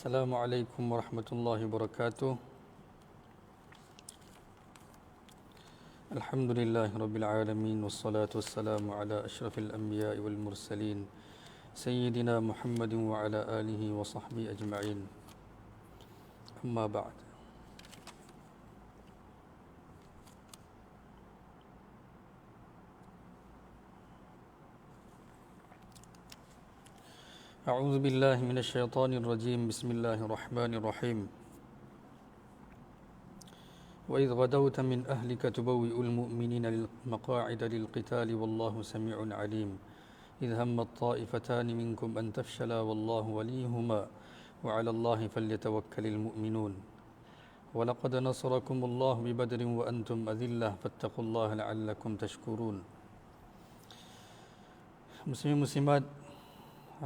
Assalamualaikum warahmatullahi wabarakatuh. Alhamdulillahi rabbil alamin, wassalatu wassalamu ala asyrafil anbiya'i wal mursalin sayyidina Muhammadin wa ala alihi wa sahbihi ajma'in. Amma ba'd. A'udzu billahi minasy syaithanir rajim. Bismillahirrahmanirrahim. Wa idh ghadawta min ahlika tubawwi'ul mu'minina maqa'ida lil-qitali wallahu samii'un 'alim. Idh hammat ta'ifatani minkum an tafshala wallahu waliyuhuma wa 'ala Allahi falyatawakkalul mu'minun. Wa laqad nasarakumullahu bi Badrin wa antum adillah fattaqullaha la'allakum tashkurun. Muslimin muslimat,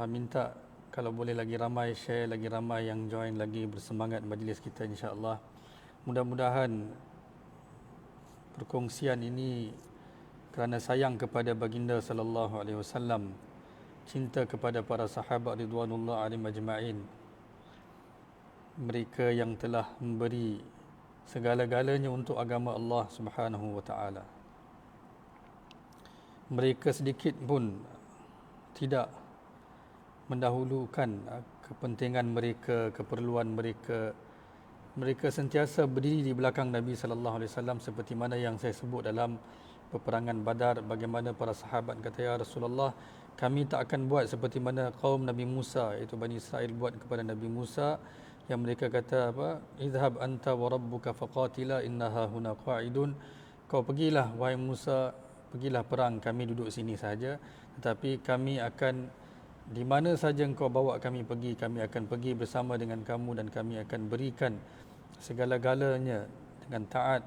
minta kalau boleh lagi ramai share, lagi ramai yang join lagi bersemangat majlis kita insya-Allah. Mudah-mudahan perkongsian ini kerana sayang kepada baginda sallallahu alaihi wasallam, cinta kepada para sahabat ridwanullah alaihim ajma'in, mereka yang telah memberi segala-galanya untuk agama Allah Subhanahu wa taala. Mereka sedikit pun tidak mendahulukan kepentingan mereka, keperluan mereka. Mereka sentiasa berdiri di belakang Nabi sallallahu alaihi wasallam seperti mana yang saya sebut dalam peperangan Badar, bagaimana para sahabat kata, ya Rasulullah, kami tak akan buat seperti mana kaum Nabi Musa, iaitu Bani Israel buat kepada Nabi Musa, yang mereka kata apa? Idhhab anta wa rabbuka faqatila innaha huna qa'idun. Kau pergilah wahai Musa, pergilah perang, kami duduk sini saja, tetapi kami akan, di mana saja engkau bawa kami pergi, kami akan pergi bersama dengan kamu dan kami akan berikan segala-galanya dengan taat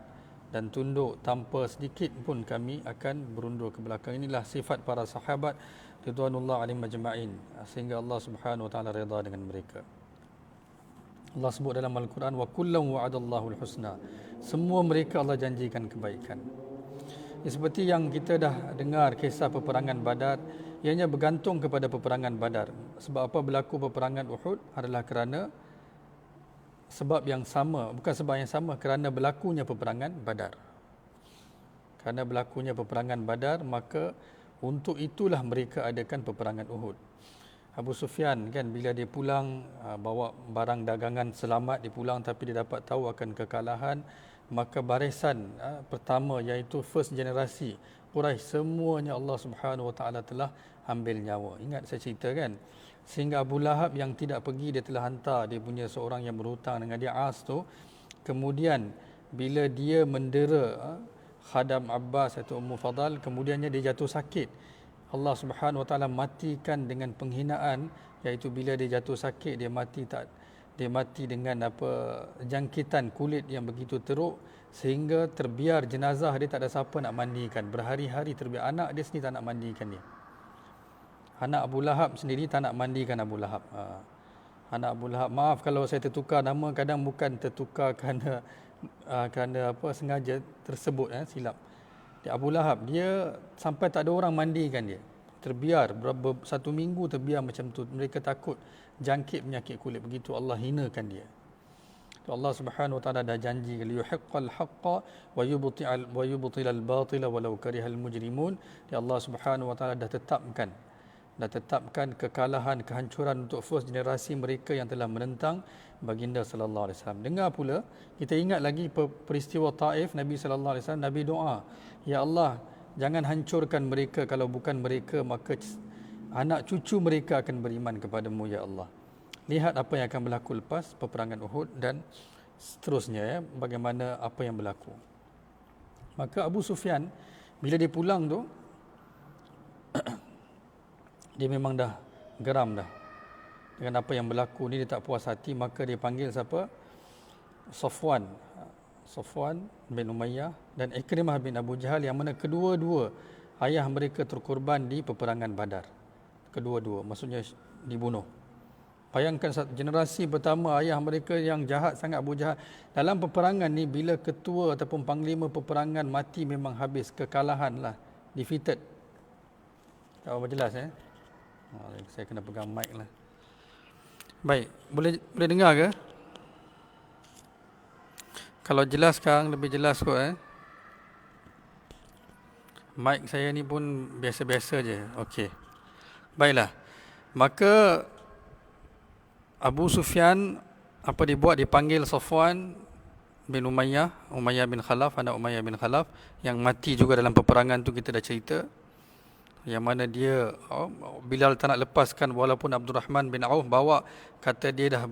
dan tunduk, tanpa sedikit pun kami akan berundur ke belakang. Inilah sifat para sahabat ridwanullah alaihim ajma'in, sehingga Allah Subhanahu wa taala redha dengan mereka. Allah sebut dalam Al-Quran, wa kullam wa'adallahu al-husna. Semua mereka Allah janjikan kebaikan. Seperti yang kita dah dengar kisah peperangan Badar, ianya bergantung kepada peperangan Badar. Sebab apa berlaku peperangan Uhud adalah kerana sebab yang sama, bukan sebab yang sama, kerana berlakunya peperangan Badar. Kerana berlakunya peperangan Badar, maka untuk itulah mereka adakan peperangan Uhud. Abu Sufyan kan, bila dia pulang bawa barang dagangan selamat, dia pulang tapi dia dapat tahu akan kekalahan, maka barisan pertama, iaitu first generasi Quraisy, semuanya Allah Subhanahu wa taala telah ambil nyawa. Ingat saya cerita kan, sehingga Abu Lahab yang tidak pergi, dia telah hantar dia punya seorang yang berhutang dengan dia, As tu. Kemudian bila dia mendera khadam Abbas atau Ummu Fadal, kemudiannya dia jatuh sakit. Allah Subhanahu wa taala matikan dengan penghinaan, iaitu bila dia jatuh sakit, dia mati dengan jangkitan kulit yang begitu teruk, sehingga terbiar jenazah dia, tak ada siapa nak mandikan. Berhari-hari terbiar. Anak dia sendiri tak nak mandikan dia. Anak Abu Lahab sendiri tak nak mandikan Abu Lahab. Anak Abu Lahab, maaf kalau saya tertukar nama, kadang bukan tertukar kerana sengaja tersebut, silap. Abu Lahab, dia sampai tak ada orang mandikan dia. Terbiar, satu minggu terbiar macam tu. Mereka takut jangkit penyakit kulit, begitu Allah hinakan dia. Allah Subhanahu wa taala dah janji, liyuhiqqal haqqa wa yubtilal batila walau karihal mujrimun. Allah Subhanahu wa taala dah tetapkan kekalahan, kehancuran untuk first generasi mereka yang telah menentang baginda sallallahu alaihi wasallam. Dengar pula, kita ingat lagi peristiwa Taif, Nabi sallallahu alaihi wasallam, Nabi doa, ya Allah, jangan hancurkan mereka, kalau bukan mereka maka anak cucu mereka akan beriman kepadamu ya Allah. Lihat apa yang akan berlaku lepas peperangan Uhud dan seterusnya, bagaimana apa yang berlaku. Maka Abu Sufyan bila dia pulang tu, dia memang dah geram dah dengan apa yang berlaku ni, dia tak puas hati, maka dia panggil siapa? Safwan bin Umayyah dan Ikrimah bin Abu Jahal, yang mana kedua-dua ayah mereka terkorban di peperangan Badar. Kedua-dua maksudnya dibunuh. Bayangkan generasi pertama, ayah mereka yang jahat sangat, Abu Jahal. Dalam peperangan ni, bila ketua ataupun panglima peperangan mati, memang habis, kekalahan lah, defeated. Tak apa jelas Saya kena pegang mic lah. Baik, boleh dengar ke? Kalau jelas sekarang lebih jelas kot Mic saya ni pun biasa-biasa je. Okey. Baiklah. Maka Abu Sufyan apa dibuat, dipanggil Safwan bin Umayyah bin Khalaf, anak Umayyah bin Khalaf yang mati juga dalam peperangan tu, kita dah cerita. Yang mana dia Bilal tak nak lepaskan, walaupun Abdul Rahman bin Auf bawa, kata dia dah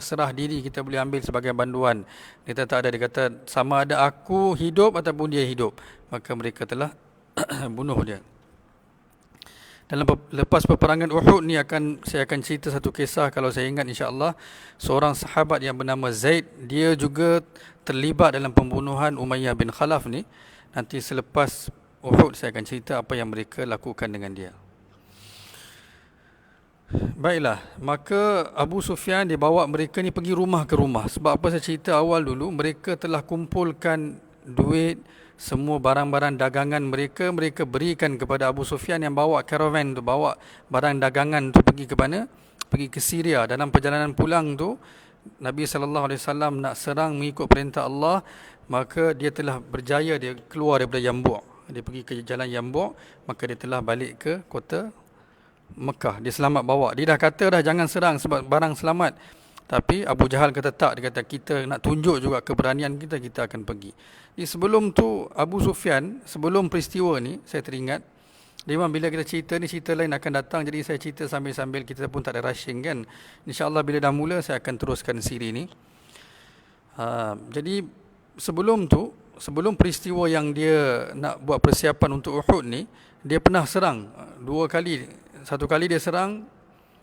serah diri, kita boleh ambil sebagai banduan. Dia tak ada, dia kata sama ada aku hidup ataupun dia hidup. Maka mereka telah bunuh dia. Lepas peperangan Uhud ni saya akan cerita satu kisah, kalau saya ingat insya-Allah. Seorang sahabat yang bernama Zaid, dia juga terlibat dalam pembunuhan Umayyah bin Khalaf ni. Nanti selepas Uhud saya akan cerita apa yang mereka lakukan dengan dia. Baiklah, maka Abu Sufyan dia bawa mereka ni pergi rumah ke rumah. Sebab apa saya cerita awal dulu, mereka telah kumpulkan duit, semua barang-barang dagangan mereka berikan kepada Abu Sufyan yang bawa karavan tu, bawa barang dagangan tu pergi ke mana? Pergi ke Syria. Dalam perjalanan pulang tu, Nabi SAW nak serang mengikut perintah Allah, maka dia telah berjaya, dia keluar daripada Yambu'. Dia pergi ke jalan Yambu', maka dia telah balik ke kota Mekah. Dia selamat bawa. Dia dah kata dah jangan serang sebab barang selamat. Tapi Abu Jahal kata tak. Dia kata kita nak tunjuk juga keberanian kita, kita akan pergi. Jadi sebelum tu Abu Sufyan, sebelum peristiwa ni, saya teringat, memang bila kita cerita ni, cerita lain akan datang. Jadi saya cerita sambil-sambil, kita pun tak ada rushing kan. InsyaAllah bila dah mula saya akan teruskan siri ni. Jadi sebelum peristiwa yang dia nak buat persiapan untuk Uhud ni, dia pernah serang 2 kali. Satu kali dia serang,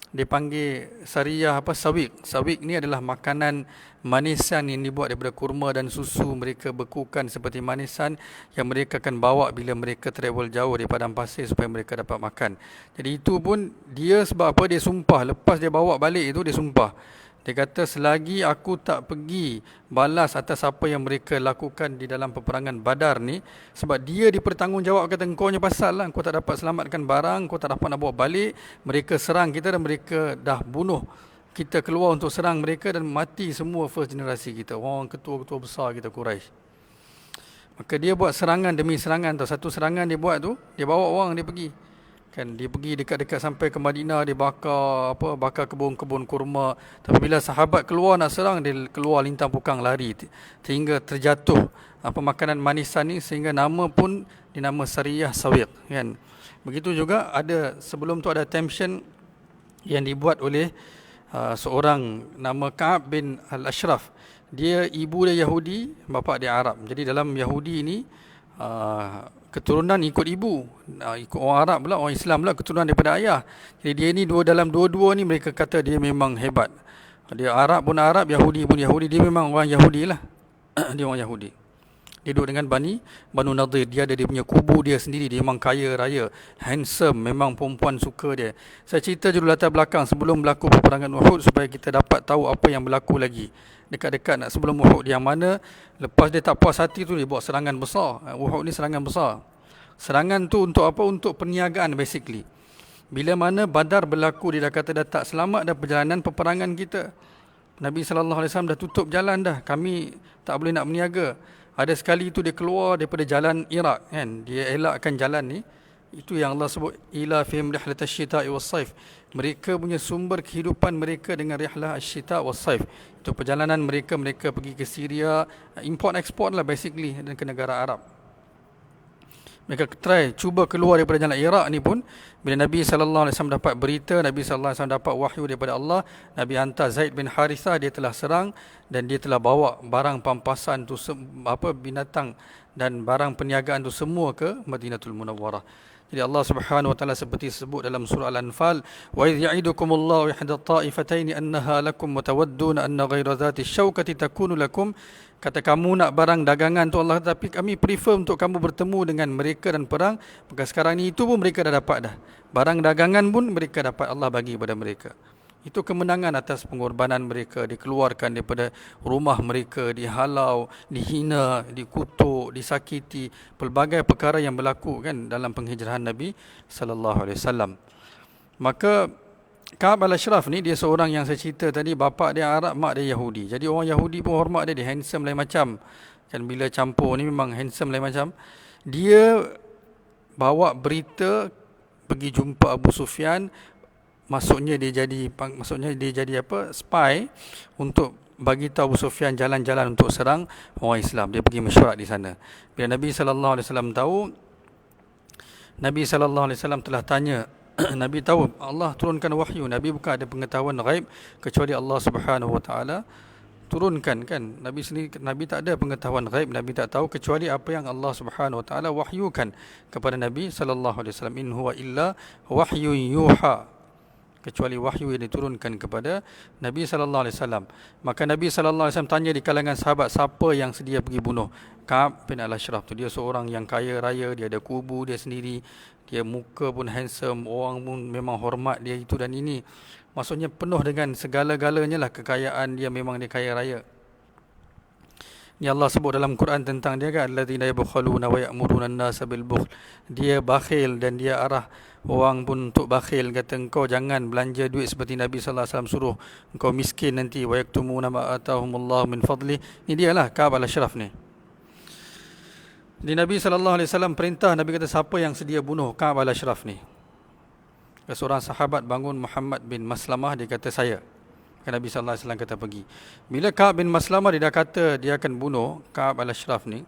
dia panggil sariyah sawik. Sawik ni adalah makanan manisan yang dibuat daripada kurma dan susu. Mereka bekukan seperti manisan yang mereka akan bawa bila mereka travel jauh di padang pasir supaya mereka dapat makan. Jadi itu pun dia, sebab apa, dia sumpah. Lepas dia bawa balik itu, dia sumpah. Dia kata selagi aku tak pergi balas atas apa yang mereka lakukan di dalam peperangan Badar ni, sebab dia dipertanggungjawab, kata engkau nya pasal lah, engkau tak dapat selamatkan barang, engkau tak dapat nak bawa balik, mereka serang kita dan mereka dah bunuh kita, keluar untuk serang mereka dan mati semua first generasi kita, orang ketua-ketua besar kita Quraisy. Maka dia buat serangan demi serangan tu. Satu serangan dia buat tu, dia bawa orang, dia pergi kan, dia pergi dekat-dekat sampai ke Madinah, dia bakar kebun-kebun kurma. Tapi bila sahabat keluar nak serang, dia keluar lintang pukang lari sehingga terjatuh makanan manisan ni, sehingga nama pun dinama Sariyah Sawiq kan. Begitu juga sebelum tu ada tension yang dibuat oleh seorang nama Ka'ab bin Al-Ashraf. Dia ibu dia Yahudi, bapa dia Arab. Jadi dalam Yahudi ni keturunan ikut ibu, ikut orang Arab pula, orang Islam pula keturunan daripada ayah. Jadi dia ni dalam dua-dua ni mereka kata dia memang hebat. Dia Arab pun Arab, Yahudi pun Yahudi. Dia memang orang Yahudi lah. Dia orang Yahudi. Dia duduk dengan Banu Nadir. Dia ada dia punya kubu dia sendiri. Dia memang kaya raya, handsome, memang perempuan suka dia. Saya cerita dulu latar belakang sebelum berlaku peperangan Uhud supaya kita dapat tahu apa yang berlaku lagi dekat-dekat nak sebelum Uhud, yang mana lepas dia tak puas hati tu, dia buat serangan besar. Uhud ni serangan besar. Serangan tu untuk apa? Untuk perniagaan basically. Bila mana Badar berlaku, dia dah kata dah tak selamat dah perjalanan peperangan kita. Nabi SAW dah tutup jalan dah, kami tak boleh nak berniaga. Ada sekali tu dia keluar daripada jalan Iraq kan, dia elakkan jalan ni. Itu yang Allah sebut ila fihim rihlatash syita'i was-saif. Mereka punya sumber kehidupan mereka dengan rihlah asy-syita' was-saif. Itu perjalanan mereka pergi ke Syria, import export lah basically, dan ke negara Arab. Mereka cuba keluar daripada jalan Iraq ni pun, bila Nabi SAW dapat berita, Nabi SAW dapat wahyu daripada Allah, Nabi hantar Zaid bin Harithah, dia telah serang dan dia telah bawa barang pampasan tu, binatang dan barang perniagaan tu semua ke Madinatul Munawwarah. Jadi Allah Subhanahu wa taala seperti sebut dalam surah Al-Anfal, wa idh ya'idukumullahu ihda ta'ifataini annaha lakum wa tawadduna anna ghayra dhati syaukati takunu lakum. Kata kamu nak barang dagangan tu Allah, tapi kami prefer untuk kamu bertemu dengan mereka dan perang. Maka sekarang ni itu pun mereka dah dapat dah. Barang dagangan pun mereka dapat, Allah bagi kepada mereka. Itu kemenangan atas pengorbanan mereka, dikeluarkan daripada rumah mereka, dihalau, dihina, dikutuk, disakiti, pelbagai perkara yang berlaku kan dalam penghijrahan Nabi sallallahu alaihi wasallam. Maka Ka'ab al-Ashraf ni dia seorang yang saya cerita tadi, bapa dia Arab, mak dia Yahudi. Jadi orang Yahudi pun hormat dia, dia handsome lain macam. Kan bila campur ni memang handsome lain macam. Dia bawa berita pergi jumpa Abu Sufyan, maksudnya dia jadi apa? Spy untuk bagi tahu Abu Sufyan jalan-jalan untuk serang orang Islam. Dia pergi mesyuarat di sana. Bila Nabi sallallahu alaihi wasallam tahu, Nabi sallallahu alaihi wasallam telah tanya Nabi tahu Allah turunkan wahyu. Nabi bukan ada pengetahuan ghaib kecuali Allah Subhanahu Wa Taala turunkan, kan. Nabi sendiri, Nabi tak ada pengetahuan ghaib, Nabi tak tahu kecuali apa yang Allah Subhanahu Wa Taala wahyukan kepada Nabi sallallahu alaihi wasallam. In huwa illa wahyun yuha, kecuali wahyu yang diturunkan kepada Nabi sallallahu alaihi wasallam. Maka Nabi sallallahu alaihi wasallam tanya di kalangan sahabat, siapa yang sedia pergi bunuh Ka'ab bin al-Ashraf tu. Dia seorang yang kaya raya, dia ada kubu dia sendiri, dia muka pun handsome, orang pun memang hormat dia itu dan ini. Maksudnya penuh dengan segala-galanya lah kekayaan dia, memang dia kaya raya. Ni Allah sebut dalam Quran tentang dia, kan, alladzina yabkhuluna wa ya'muruna an-nasa bil bukhl. Dia bakhil dan dia arah orang pun untuk bakhil. Kata engkau jangan belanja duit seperti Nabi sallallahu alaihi wasallam suruh, engkau miskin nanti. Wa yaktumuna ma atahumullahu min fadli. Ni dialah Ka'ab al-Ashraf ni. Di Nabi sallallahu alaihi wasallam perintah, Nabi kata siapa yang sedia bunuh Ka'ab al-Ashraf ni. Seorang sahabat bangun, Muhammad bin Maslamah, dia kata saya. Nabi sallallahu alaihi wasallam kata pergi. Bila Ka'ab bin Maslamah dia dah kata dia akan bunuh Ka'ab al-Ashraf ni,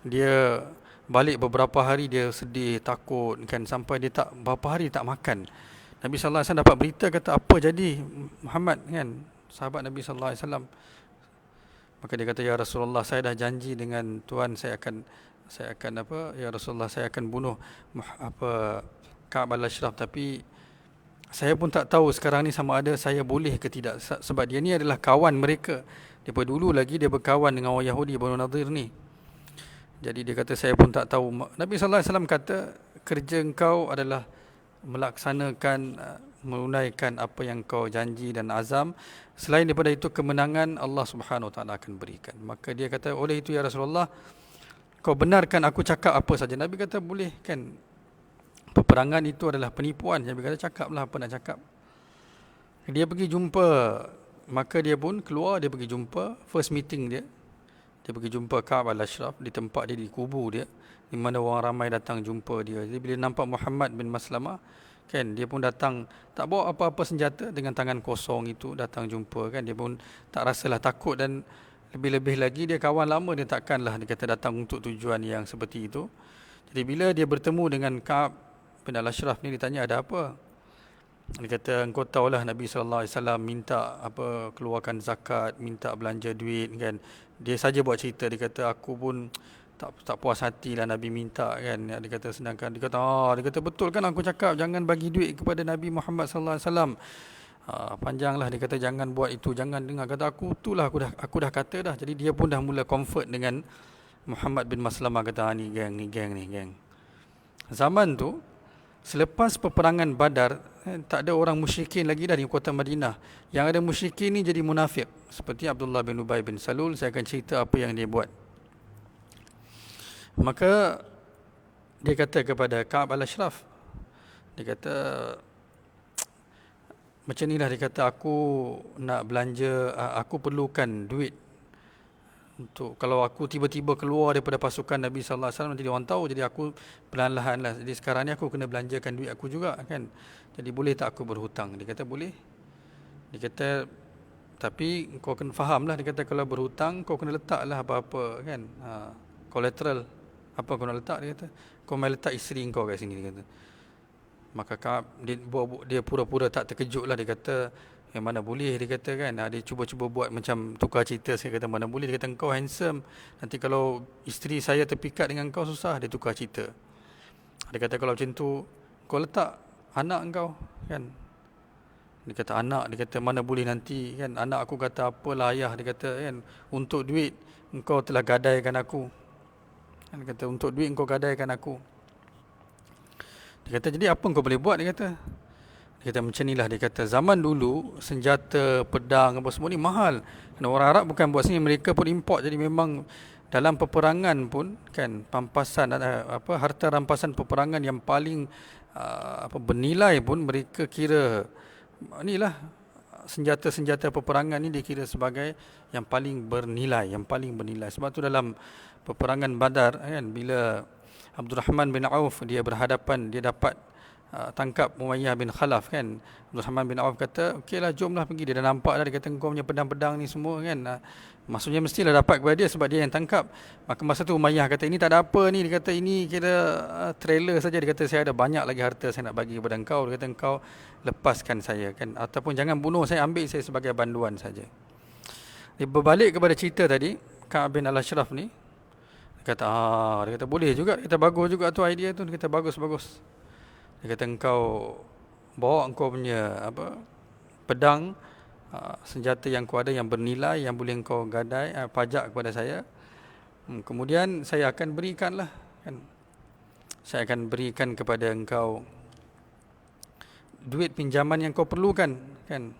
dia balik beberapa hari, dia sedih, takut, kan, sampai dia tak berapa hari tak makan. Nabi sallallahu alaihi wasallam dapat berita, kata apa jadi Muhammad, kan, sahabat Nabi sallallahu alaihi wasallam. Maka dia kata, ya Rasulullah, saya dah janji dengan Tuhan, saya akan apa, ya Rasulullah, saya akan bunuh Ka'ab al-Ashraf, tapi saya pun tak tahu sekarang ni sama ada saya boleh ke tidak, sebab dia ni adalah kawan mereka. Daripada dulu lagi dia berkawan dengan orang Yahudi, Banu Nadir ni. Jadi dia kata saya pun tak tahu. Nabi sallallahu alaihi wasallam kata, kerja engkau adalah melaksanakan, menunaikan apa yang kau janji dan azam. Selain daripada itu, kemenangan Allah Subhanahu Wa Taala akan berikan. Maka dia kata, oleh itu ya Rasulullah, kau benarkan aku cakap apa saja. Nabi kata boleh, kan, peperangan itu adalah penipuan. Nabi kata cakaplah apa nak cakap. Dia pergi jumpa, maka dia pun keluar, dia pergi jumpa, first meeting dia pergi jumpa Ka'ab al-Ashraf di tempat dia, di kubu dia, di mana orang ramai datang jumpa dia. Jadi bila nampak Muhammad bin Maslamah, kan, dia pun datang, tak bawa apa-apa senjata, dengan tangan kosong itu datang jumpa, kan. Dia pun tak rasalah takut, dan lebih-lebih lagi dia kawan lama, dia takkanlah dia kata datang untuk tujuan yang seperti itu. Jadi bila dia bertemu dengan Ka'ab bin al-Ashraf ni, ditanya ada apa. Dia kata, engkau tahulah Nabi sallallahu alaihi wasallam minta apa, keluarkan zakat, minta belanja duit, kan. Dia saja buat cerita, dia kata aku pun tak puas hatilah Nabi minta, kan. Dia kata sedangkan dia kata betul kan aku cakap jangan bagi duit kepada Nabi Muhammad sallallahu alaihi wasallam. Panjanglah, dia kata jangan buat itu, jangan dengar. Kata aku dah kata dah. Jadi dia pun dah mula comfort dengan Muhammad bin Maslamah, kata ni geng. Zaman tu selepas peperangan Badar, tak ada orang musyrikin lagi dah di kota Madinah. Yang ada musyrikin ni jadi munafik, seperti Abdullah bin Ubay bin Salul. Saya akan cerita apa yang dia buat. Maka dia kata kepada Ka'ab al-Ashraf, dia kata macam inilah, dia kata aku nak belanja, aku perlukan duit untuk, kalau aku tiba-tiba keluar daripada pasukan Nabi sallallahu alaihi wasallam, nanti dia orang tahu, jadi aku perlahan-lahan lah. Jadi sekarang ni aku kena belanjakan duit aku juga, kan. Jadi boleh tak aku berhutang? Dia kata boleh. Dia kata tapi kau kena faham lah, dia kata kalau berhutang kau kena letak lah apa-apa, kan, collateral. Apa kau nak letak? Dia kata kau main letak isteri kau kat sini, dia kata. Maka dia pura-pura tak terkejut lah. Dia kata yang mana boleh, dia kata, kan. Dia cuba-cuba buat macam tukar cerita. Saya kata mana boleh. Dia kata engkau handsome, nanti kalau isteri saya terpikat dengan kau susah. Dia tukar cerita. Dia kata kalau macam tu kau letak anak engkau, kan. Dia kata anak, dia kata mana boleh nanti, kan, anak aku kata apalah ayah, dia kata, kan, untuk duit engkau telah gadaikan aku, kan. Dia kata untuk duit engkau gadaikan aku. Dia kata jadi apa engkau boleh buat? Dia kata macam inilah, dia kata zaman dulu senjata, pedang apa semua ni mahal. Dan orang Arab bukan buat sini, mereka pun import. Jadi memang dalam peperangan pun, kan, pampasan harta rampasan peperangan yang paling bernilai pun mereka kira inilah senjata-senjata peperangan ni dikira sebagai yang paling bernilai, sebab tu dalam peperangan Badar kan, bila Abdul Rahman bin Auf dia berhadapan, dia dapat tangkap Umayyah bin Khalaf kan. Abdul Rahman bin Auf kata, okeylah jomlah pergi, dia dah nampak dah, dia kata kau punya pedang-pedang ni semua kan, maksudnya mestilah dapat kepada dia sebab dia yang tangkap. Maka masa tu Umayyah kata, ini tak ada apa ni, dia kata ini kira trailer saja, dia kata saya ada banyak lagi harta saya nak bagi kepada engkau, dia kata engkau lepaskan saya kan, ataupun jangan bunuh saya, ambil saya sebagai banduan saja. Dia berbalik kepada cerita tadi, Ka'ab bin Al-Ashraf ni dia kata boleh juga, dia kata bagus juga tu idea tu, dia kata bagus. Dia kata engkau bawa engkau punya pedang, senjata yang kau ada yang bernilai, yang boleh engkau gadai, pajak kepada saya. Kemudian saya akan berikanlah kan, saya akan berikan kepada engkau duit pinjaman yang kau perlukan kan.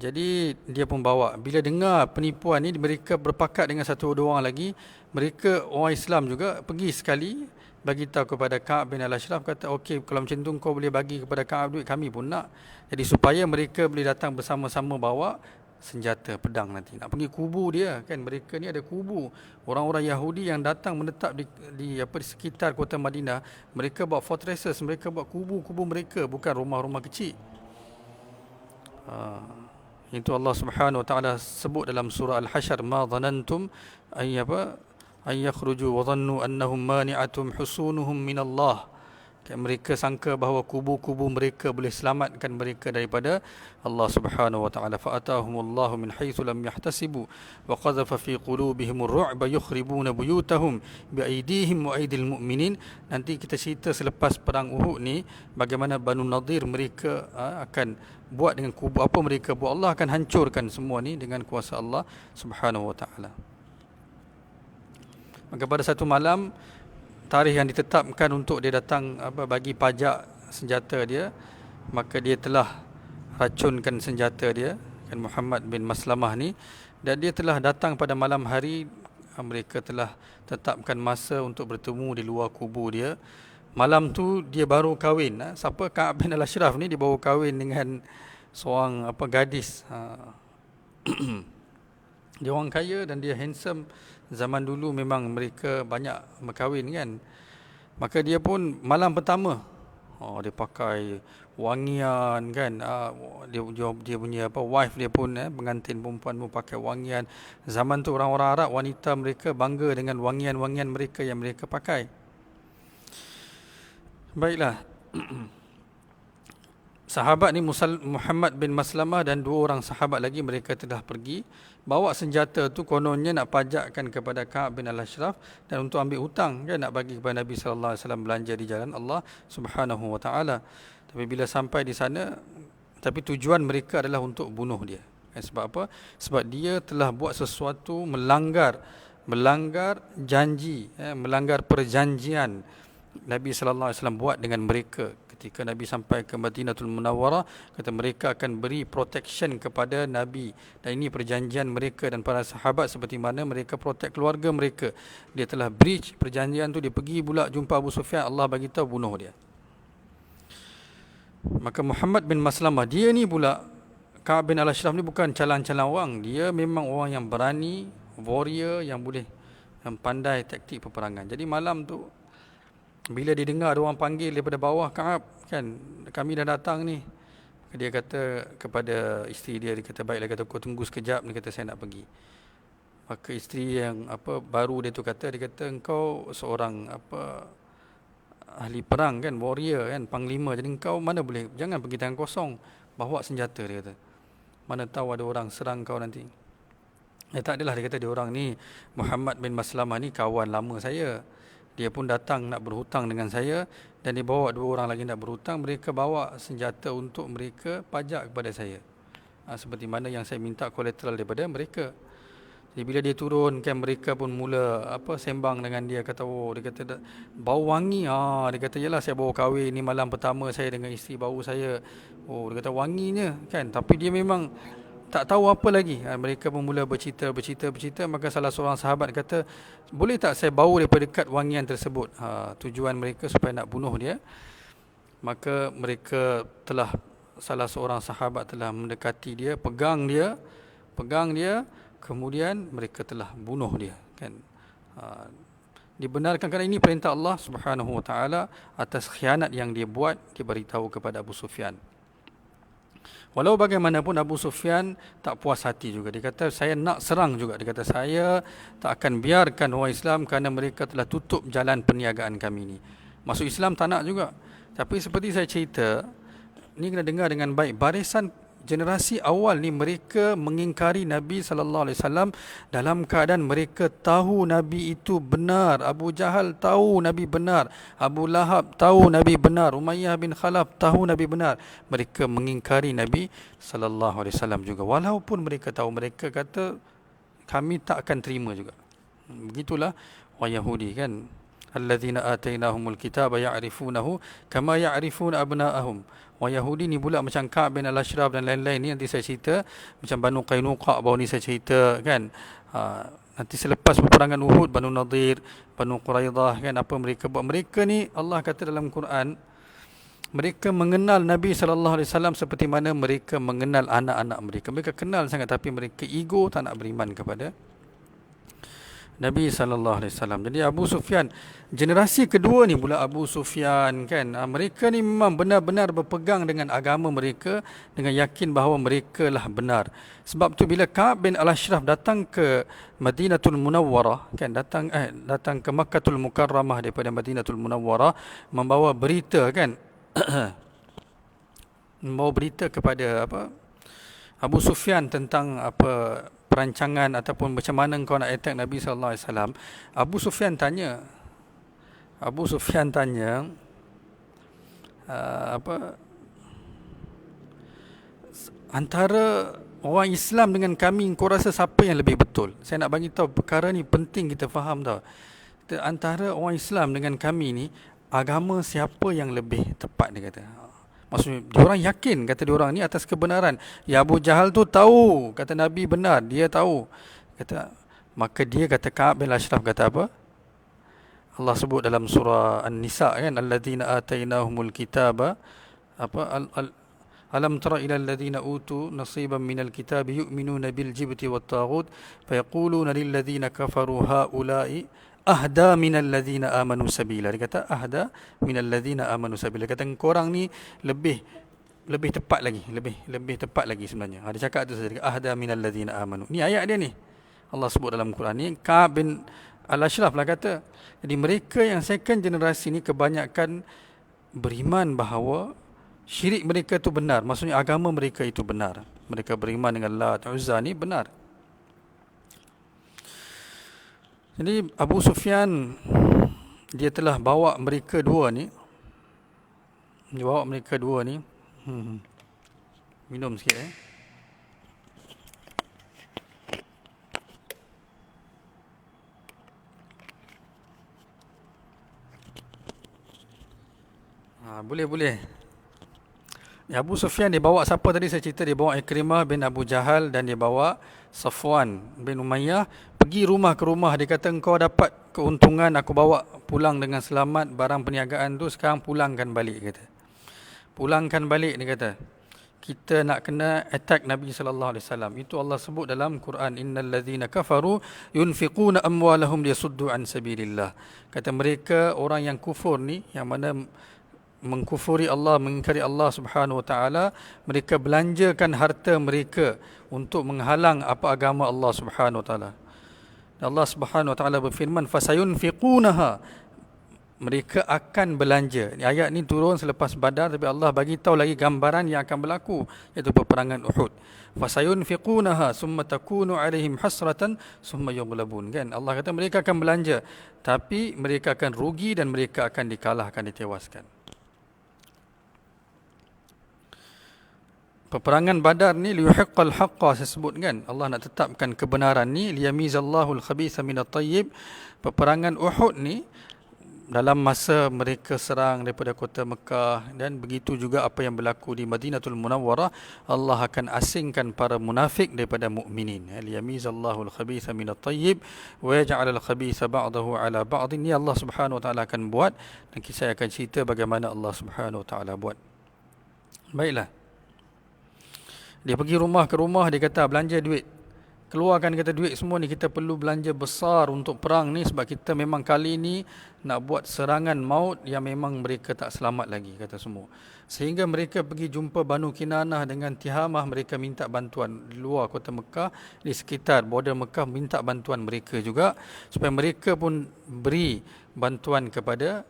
Jadi dia pun bawa. Bila dengar penipuan ni, mereka berpakat dengan satu dua orang lagi. Mereka orang Islam juga pergi sekali bagi tahu kepada Ka'ab bin Al-Ashraf, kata okey kalau macam tu kau boleh bagi kepada Ka'ab duit, kami pun nak. Jadi supaya mereka boleh datang bersama-sama bawa senjata pedang nanti nak pergi kubu dia kan. Mereka ni ada kubu orang-orang Yahudi yang datang menetap di sekitar kota Madinah. Mereka buat fortresses, mereka buat kubu-kubu mereka, bukan rumah-rumah kecil. Itu Allah Subhanahu wa taala sebut dalam surah Al-Hasyr, ma dhanantum ay yakhruju wa dhannu annahum mani'atum husunuhum min Allah. Mereka sangka bahawa kubu-kubu mereka boleh selamatkan mereka daripada Allah Subhanahu wa taala. Fa atahumullahu min haitsu lam yahtasibu wa qadhafa fi qulubihimur ru'ba yukhribuna buyutahum bi aydihim wa aydil mu'minin. Nanti kita cerita selepas perang Uhud ni bagaimana Banu Nadir mereka akan buat dengan kubu apa mereka buat. Allah akan hancurkan semua ni dengan kuasa Allah Subhanahu wa taala. Maka pada satu malam, tarikh yang ditetapkan untuk dia datang bagi pajak senjata dia, maka dia telah racunkan senjata dia kan, Muhammad bin Maslamah ni, dan dia telah datang pada malam hari. Mereka telah tetapkan masa untuk bertemu di luar kubu dia. Malam tu dia baru kahwin. Siapa? Ka'ab bin Al-Ashraf ni dia baru kahwin dengan seorang gadis. Dia orang kaya dan dia handsome. Zaman dulu memang mereka banyak berkahwin kan. Maka dia pun malam pertama dia pakai wangian kan. Dia punya wife dia pun pengantin perempuan pun pakai wangian. Zaman tu orang-orang Arab, wanita mereka bangga dengan wangian-wangian mereka yang mereka pakai. Baiklah. Sahabat ni Muhammad bin Maslamah dan dua orang sahabat lagi, mereka telah pergi bawa senjata tu, kononnya nak pajakkan kepada Ka'ab bin Al-Ashraf dan untuk ambil hutang kan, nak bagi kepada Nabi sallallahu alaihi wasallam belanja di jalan Allah Subhanahu wa taala. Tapi bila sampai di sana, tapi tujuan mereka adalah untuk bunuh dia. Sebab apa? Sebab dia telah buat sesuatu melanggar janji, melanggar perjanjian Nabi sallallahu alaihi wasallam buat dengan mereka. Ketika Nabi sampai ke Madinatul Munawwarah, kata mereka akan beri protection kepada Nabi, dan ini perjanjian mereka dan para sahabat, seperti mana mereka protect keluarga mereka. Dia telah breach perjanjian tu, dia pergi pula jumpa Abu Sufyan, Allah bagi tahu bunuh dia. Maka Muhammad bin Maslamah, dia ni pula, Ka'ab bin Al-Ashraf ni bukan calang-calang orang, dia memang orang yang berani, warrior yang pandai taktik peperangan. Jadi malam tu bila dia dengar ada orang panggil daripada bawah, Ka'ab kan, kami dah datang ni. Dia kata kepada isteri dia, dia kata baiklah, kata kau tunggu sekejap, dia kata saya nak pergi. Maka isteri yang baru dia tu kata, dia kata engkau seorang ahli perang kan, warrior kan, panglima, jadi engkau mana boleh, jangan pergi tangan kosong, bawa senjata, dia kata. Mana tahu ada orang serang kau nanti. Tak adalah, dia kata dia orang ni, Muhammad bin Maslamah ni kawan lama saya. Dia pun datang nak berhutang dengan saya, dan dia bawa dua orang lagi nak berhutang. Mereka bawa senjata untuk mereka pajak kepada saya, seperti mana yang saya minta kolateral daripada mereka. Jadi bila dia turun kan, mereka pun mula sembang dengan dia, kata dia kata bau wangi. Dia kata yalah, saya baru kahwin ni, malam pertama saya dengan isteri baru saya. Dia kata wanginya kan, tapi dia memang tak tahu apa lagi. Mereka pun mula bercerita. Maka salah seorang sahabat kata, boleh tak saya bau daripada dekat wangian tersebut. Tujuan mereka supaya nak bunuh dia. Maka mereka telah salah seorang sahabat telah mendekati dia, pegang dia, kemudian mereka telah bunuh dia, kan. Dibenarkan kerana ini perintah Allah Subhanahu wa taala atas khianat yang dia buat, dia beritahu kepada Abu Sufyan. Walau bagaimanapun Abu Sufyan tak puas hati juga. Dia kata saya nak serang juga. Dia kata saya tak akan biarkan orang Islam kerana mereka telah tutup jalan perniagaan kami ni. Masuk Islam tak nak juga. Tapi seperti saya cerita, ni kena dengar dengan baik. Barisan generasi awal ni mereka mengingkari Nabi SAW dalam keadaan mereka tahu Nabi itu benar. Abu Jahal tahu Nabi benar, Abu Lahab tahu Nabi benar, Umayyah bin Khalaf tahu Nabi benar. Mereka mengingkari Nabi SAW juga. Walaupun mereka tahu, mereka kata kami tak akan terima juga. Begitulah orang Yahudi, kan. Alladzina atainahumul kitaba ya'rifunahu kama ya'rifuna abna'ahum. Orang Yahudi ni pula macam Ka'b bin Al-Ashraf dan lain-lain ni, nanti saya cerita. Macam Banu Qainuqa baru ni saya cerita, kan. Nanti selepas peperangan Uhud, Banu Nadir, Banu Quraidah, kan, apa mereka buat. Mereka ni Allah kata dalam Quran, mereka mengenal Nabi SAW seperti mana mereka mengenal anak-anak mereka. Mereka kenal sangat, tapi mereka ego, tak nak beriman kepada Nabi SAW. Jadi Abu Sufyan, generasi kedua ni pula Abu Sufyan, kan, mereka ni memang benar-benar berpegang dengan agama mereka, dengan yakin bahawa mereka lah benar. Sebab tu bila Ka'b bin Al-Ashraf datang ke Madinatul Munawwarah, kan, datang ke Makkatul Mukarramah daripada Madinatul Munawwarah, membawa berita, kan, membawa berita kepada Abu Sufyan tentang perancangan ataupun macam mana kau nak attack Nabi SAW. Abu Sufyan tanya antara orang Islam dengan kami, kau rasa siapa yang lebih betul? Saya nak bagi tahu perkara ni penting kita faham tau. Antara orang Islam dengan kami ni, agama siapa yang lebih tepat, dia kata. Maksudnya diorang yakin, kata diorang ni, atas kebenaran. Ya, Abu Jahal tu tahu kata Nabi benar, dia tahu. Kata, maka dia kata, Ka'b bin Ashraf kata apa? Allah sebut dalam surah An-Nisa, kan, alladzina atainahumul kitaba alam tara ila alladzina utu nasiban minal kitabi yu'minuna bil jibti wat taghut fayaquluna lil ladzina kafaru haula'i ahda minal ladzina amanu sabila. Dia kata ahda minal ladzina amanu sabila. Dia kata korang ni lebih tepat lagi, lebih tepat lagi sebenarnya. Dia cakap tu saja, ahda minal ladzina amanu. Ni ayat dia ni. Allah sebut dalam Quran ni. Ka'b bin Al-Ashraf lah kata. Jadi mereka yang second generasi ni kebanyakan beriman bahawa syirik mereka tu benar. Maksudnya agama mereka itu benar. Mereka beriman dengan Lat, Uzza ni benar. Jadi Abu Sufyan, dia telah bawa mereka dua ni. Minum sikit Boleh. Abu Sufyan dia bawa siapa tadi saya cerita? Dia bawa Ikrimah bin Abu Jahal dan dia bawa Safwan bin Umayyah pergi rumah ke rumah. Dia kata, engkau dapat keuntungan, aku bawa pulang dengan selamat barang perniagaan tu, sekarang pulangkan balik, kata. Pulangkan balik, dia kata. Kita nak kena attack Nabi SAW. Itu Allah sebut dalam Quran, innal ladzina kafaru yunfiquna amwalahum liyasuddu an sabilillah. Kata mereka, orang yang kufur ni, yang mana mengkufuri Allah, mengingkari Allah Subhanahu wa taala, mereka belanjakan harta mereka untuk menghalang apa agama Allah Subhanahu wa taala. Allah Subhanahu wa taala berfirman, fasayunfiqunaha, mereka akan belanja. Ayat ni turun selepas Badar, tapi Allah bagi tahu lagi gambaran yang akan berlaku, iaitu peperangan Uhud. Fasayunfiqunaha summa takunu alaihim hasratan summa yughlabun, kan. Allah kata mereka akan belanja, tapi mereka akan rugi dan mereka akan dikalahkan, ditewaskan. Peperangan Badar ni liyuhiqqal haqqa, saya sebut, kan. Allah nak tetapkan kebenaran ni, liyamizallahu al-khabitha minat tayyib. Peperangan Uhud ni dalam masa mereka serang daripada kota Mekah, dan begitu juga apa yang berlaku di Madinatul Munawwarah, Allah akan asingkan para munafik daripada mukminin. Liyamizallahu al-khabitha minat tayyib wa yaj'al al-khabitha ba'dahu 'ala ba'd. Ini Allah Subhanahu wa taala akan buat, dan saya akan cerita bagaimana Allah Subhanahu wa taala buat. Baiklah. Dia pergi rumah ke rumah, dia kata belanja duit. Keluarkan kata duit semua ni, kita perlu belanja besar untuk perang ni sebab kita memang kali ni nak buat serangan maut yang memang mereka tak selamat lagi, kata semua. Sehingga mereka pergi jumpa Banu Kinanah dengan Tihamah, mereka minta bantuan di luar kota Mekah, di sekitar border Mekah, minta bantuan mereka juga supaya mereka pun beri bantuan kepada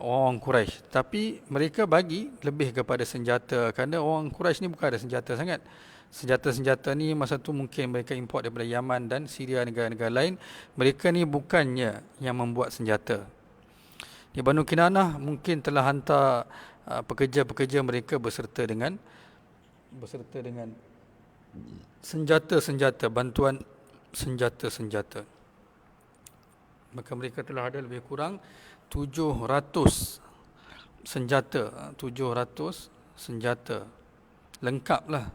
orang Quraisy. Tapi mereka bagi lebih kepada senjata, kerana orang Quraisy ni bukan ada senjata sangat. Senjata-senjata ni masa tu mungkin mereka import daripada Yaman dan Syria, negara-negara lain. Mereka ni bukannya yang membuat senjata. Di Banu Kinanah mungkin telah hantar pekerja-pekerja mereka beserta dengan senjata-senjata, bantuan senjata-senjata. Maka mereka telah ada lebih kurang 700 senjata, 700 senjata lengkaplah,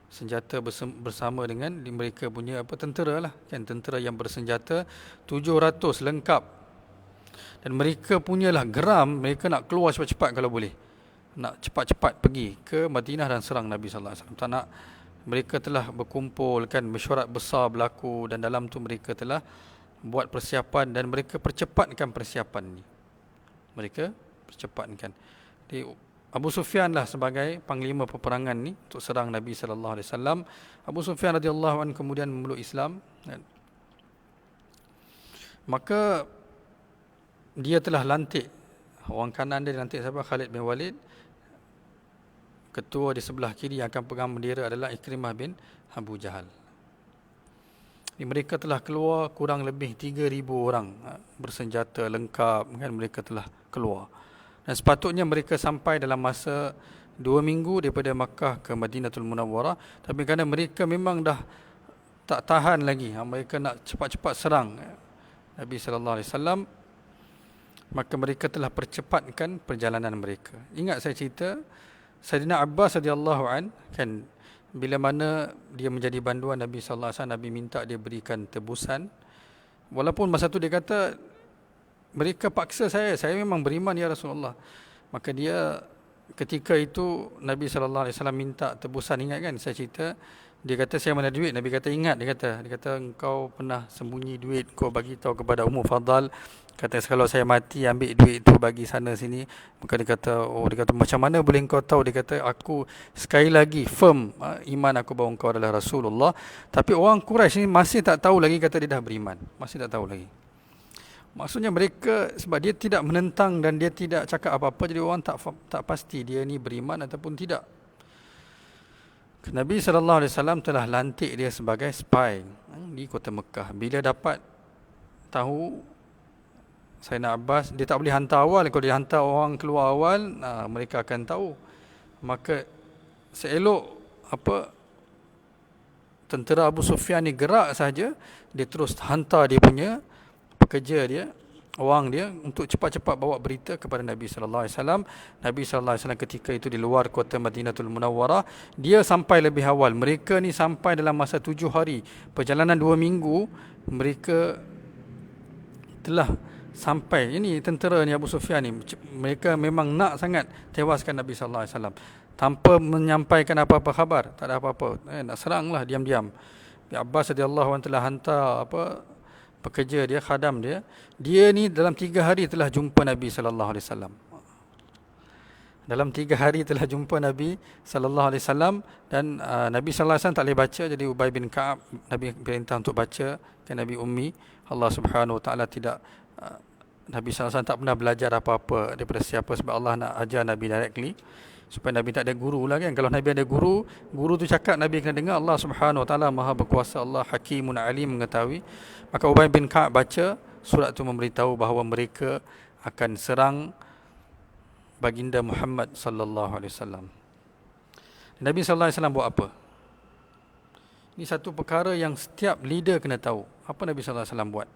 senjata bersama dengan mereka punya tentera lah, kan, tentera yang bersenjata 700 lengkap. Dan mereka punyalah geram, mereka nak keluar cepat-cepat kalau boleh, nak cepat-cepat pergi ke Madinah dan serang Nabi sallallahu alaihi wasallam. Tak nak, mereka telah berkumpul, kan, mesyuarat besar berlaku, dan dalam tu mereka telah buat persiapan dan mereka percepatkan persiapan ni. Mereka percepatkan. Abu Sufyan lah sebagai panglima peperangan ni untuk serang Nabi sallallahu alaihi wasallam. Abu Sufyan radhiyallahu anhu kemudian memeluk Islam. Maka dia telah lantik, orang kanan dia lantik siapa? Khalid bin Walid. Ketua di sebelah kiri yang akan pegang bendera adalah Ikrimah bin Abu Jahal. Mereka telah keluar kurang lebih 3,000 orang bersenjata lengkap, kan, mereka telah keluar. Dan sepatutnya mereka sampai dalam masa 2 minggu daripada Makkah ke Madinatul Munawwarah. Tapi kerana mereka memang dah tak tahan lagi, mereka nak cepat-cepat serang Nabi sallallahu alaihi wasallam, maka mereka telah percepatkan perjalanan mereka. Ingat saya cerita Sayyidina Abbas radhiyallahu an, kan, bila mana dia menjadi banduan Nabi sallallahu alaihi wasallam, Nabi minta dia berikan tebusan. Walaupun masa tu dia kata, mereka paksa saya memang beriman ya Rasulullah. Maka dia ketika itu Nabi sallallahu alaihi wasallam minta tebusan, ingat kan saya cerita, dia kata saya mana duit. Nabi kata ingat, dia kata engkau pernah sembunyi duit, kau bagi tahu kepada Ummu Fadal. Kata kalau saya mati ambil duit itu bagi sana sini. Maka dia kata macam mana boleh engkau tahu? Dia kata aku sekali lagi firm iman aku bahawa engkau adalah Rasulullah. Tapi orang Quraisy ni masih tak tahu lagi, kata dia dah beriman, masih tak tahu lagi. Maksudnya mereka, sebab dia tidak menentang dan dia tidak cakap apa-apa, jadi orang tak pasti dia ni beriman ataupun tidak. Nabi SAW telah lantik dia sebagai spy di kota Mekah. Bila dapat tahu Sayyidina Abbas, dia tak boleh hantar awal. Kalau dia hantar orang keluar awal, mereka akan tahu. Maka seelok tentera Abu Sufyan ni gerak saja, dia terus hantar dia punya pekerja dia, orang dia, untuk cepat-cepat bawa berita kepada Nabi sallallahu alaihi wasallam. Nabi sallallahu alaihi wasallam ketika itu di luar kota Madinatul Munawwarah, dia sampai lebih awal. Mereka ni sampai dalam masa 7 hari. Perjalanan 2 minggu mereka telah sampai. Ini tentera ni Abu Sufyan ni, mereka memang nak sangat tewaskan Nabi sallallahu alaihi wasallam tanpa menyampaikan apa-apa khabar, tak ada apa-apa. Nak seranglah diam-diam. Abbas radhiyallahu anhu telah hantar pekerja dia, khadam dia. Dia ni dalam 3 hari telah jumpa Nabi sallallahu alaihi wasallam. Dalam 3 hari telah jumpa Nabi sallallahu alaihi wasallam, dan Nabi sallallahu alaihi wasallam tak boleh baca, jadi Ubay bin Ka'ab Nabi perintah untuk baca, kan, Nabi ummi. Allah Subhanahu wa taala tidak Nabi sallallahu alaihi wasallam tak pernah belajar apa-apa daripada siapa, sebab Allah nak ajar Nabi directly, supaya Nabi tak ada guru lah, kan. Kalau Nabi ada guru tu cakap Nabi kena dengar. Allah Subhanahu wa taala Maha berkuasa, Allah Hakimun Alim, mengetahui. Maka Ubay bin Ka'ab baca surat tu, memberitahu bahawa mereka akan serang baginda Muhammad sallallahu alaihi wasallam. Nabi sallallahu alaihi wasallam buat apa? Ini satu perkara yang setiap leader kena tahu. Apa Nabi sallallahu alaihi wasallam buat?